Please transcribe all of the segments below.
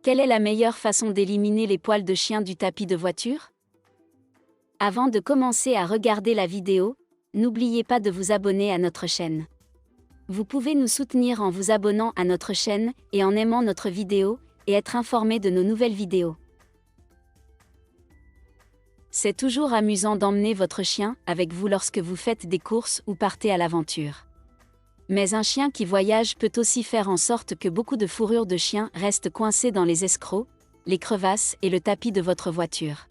Quelle est la meilleure façon d'éliminer les poils de chien du tapis de voiture? Avant de commencer à regarder la vidéo, n'oubliez pas de vous abonner à notre chaîne. Vous pouvez nous soutenir en vous abonnant à notre chaîne et en aimant notre vidéo et être informé de nos nouvelles vidéos. C'est toujours amusant d'emmener votre chien avec vous lorsque vous faites des courses ou partez à l'aventure. Mais un chien qui voyage peut aussi faire en sorte que beaucoup de fourrures de chien restent coincées dans les escrocs, les crevasses et le tapis de votre voiture.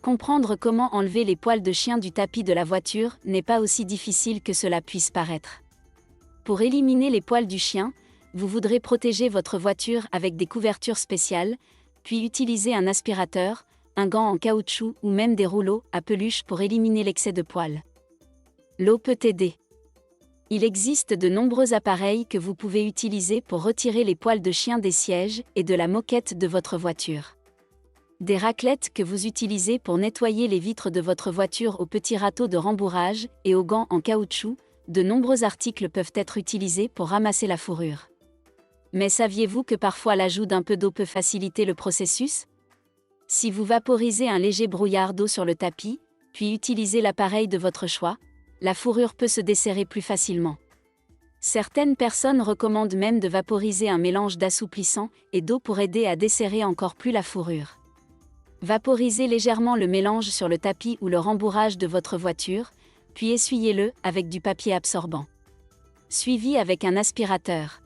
Comprendre comment enlever les poils de chien du tapis de la voiture n'est pas aussi difficile que cela puisse paraître. Pour éliminer les poils du chien, vous voudrez protéger votre voiture avec des couvertures spéciales, puis utiliser un aspirateur, un gant en caoutchouc ou même des rouleaux à peluche pour éliminer l'excès de poils. L'eau peut aider. Il existe de nombreux appareils que vous pouvez utiliser pour retirer les poils de chien des sièges et de la moquette de votre voiture. Des raclettes que vous utilisez pour nettoyer les vitres de votre voiture au petit râteau de rembourrage et aux gants en caoutchouc, de nombreux articles peuvent être utilisés pour ramasser la fourrure. Mais saviez-vous que parfois l'ajout d'un peu d'eau peut faciliter le processus? Si vous vaporisez un léger brouillard d'eau sur le tapis, puis utilisez l'appareil de votre choix, la fourrure peut se desserrer plus facilement. Certaines personnes recommandent même de vaporiser un mélange d'assouplissant et d'eau pour aider à desserrer encore plus la fourrure. Vaporisez légèrement le mélange sur le tapis ou le rembourrage de votre voiture, puis essuyez-le avec du papier absorbant. Suivi avec un aspirateur.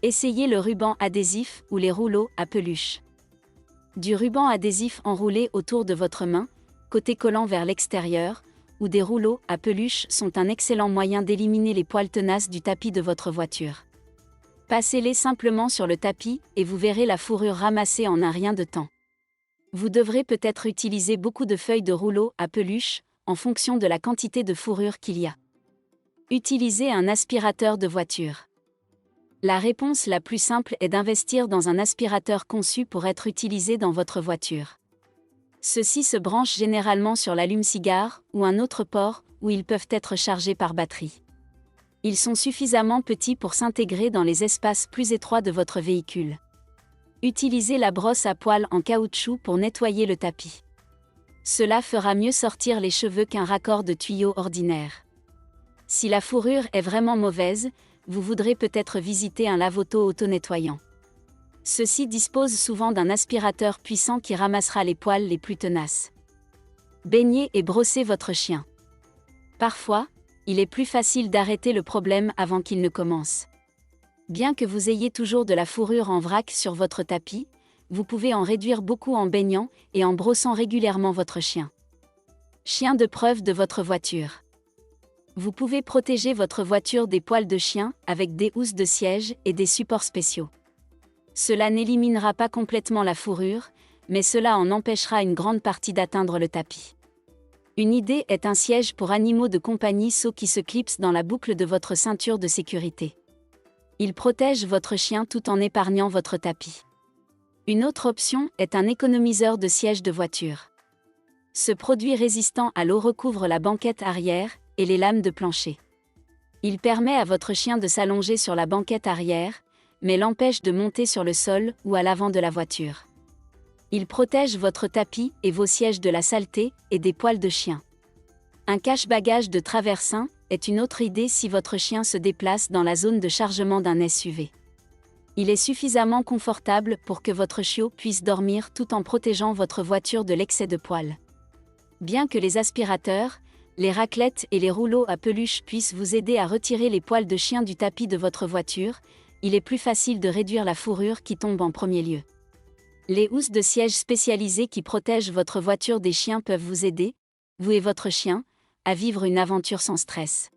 Essayez le ruban adhésif ou les rouleaux à peluche. Du ruban adhésif enroulé autour de votre main, côté collant vers l'extérieur, ou des rouleaux à peluche sont un excellent moyen d'éliminer les poils tenaces du tapis de votre voiture. Passez-les simplement sur le tapis et vous verrez la fourrure ramassée en un rien de temps. Vous devrez peut-être utiliser beaucoup de feuilles de rouleau à peluche, en fonction de la quantité de fourrure qu'il y a. Utilisez un aspirateur de voiture. La réponse la plus simple est d'investir dans un aspirateur conçu pour être utilisé dans votre voiture. Ceux-ci se branchent généralement sur l'allume-cigare ou un autre port où ils peuvent être chargés par batterie. Ils sont suffisamment petits pour s'intégrer dans les espaces plus étroits de votre véhicule. Utilisez la brosse à poils en caoutchouc pour nettoyer le tapis. Cela fera mieux sortir les cheveux qu'un raccord de tuyau ordinaire. Si la fourrure est vraiment mauvaise, vous voudrez peut-être visiter un lave-auto auto-nettoyant. Ceux-ci disposent souvent d'un aspirateur puissant qui ramassera les poils les plus tenaces. Baignez et brossez votre chien. Parfois, il est plus facile d'arrêter le problème avant qu'il ne commence. Bien que vous ayez toujours de la fourrure en vrac sur votre tapis, vous pouvez en réduire beaucoup en baignant et en brossant régulièrement votre chien. Chien de preuve de votre voiture. Vous pouvez protéger votre voiture des poils de chien avec des housses de siège et des supports spéciaux. Cela n'éliminera pas complètement la fourrure, mais cela en empêchera une grande partie d'atteindre le tapis. Une idée est un siège pour animaux de compagnie SO qui se clipse dans la boucle de votre ceinture de sécurité. Il protège votre chien tout en épargnant votre tapis. Une autre option est un économiseur de siège de voiture. Ce produit résistant à l'eau recouvre la banquette arrière et les lames de plancher. Il permet à votre chien de s'allonger sur la banquette arrière, mais l'empêche de monter sur le sol ou à l'avant de la voiture. Il protège votre tapis et vos sièges de la saleté et des poils de chien. Un cache-bagages de traversin est une autre idée si votre chien se déplace dans la zone de chargement d'un SUV. Il est suffisamment confortable pour que votre chiot puisse dormir tout en protégeant votre voiture de l'excès de poils. Bien que les aspirateurs, les raclettes et les rouleaux à peluche puissent vous aider à retirer les poils de chien du tapis de votre voiture, il est plus facile de réduire la fourrure qui tombe en premier lieu. Les housses de siège spécialisées qui protègent votre voiture des chiens peuvent vous aider, vous et votre chien, à vivre une aventure sans stress.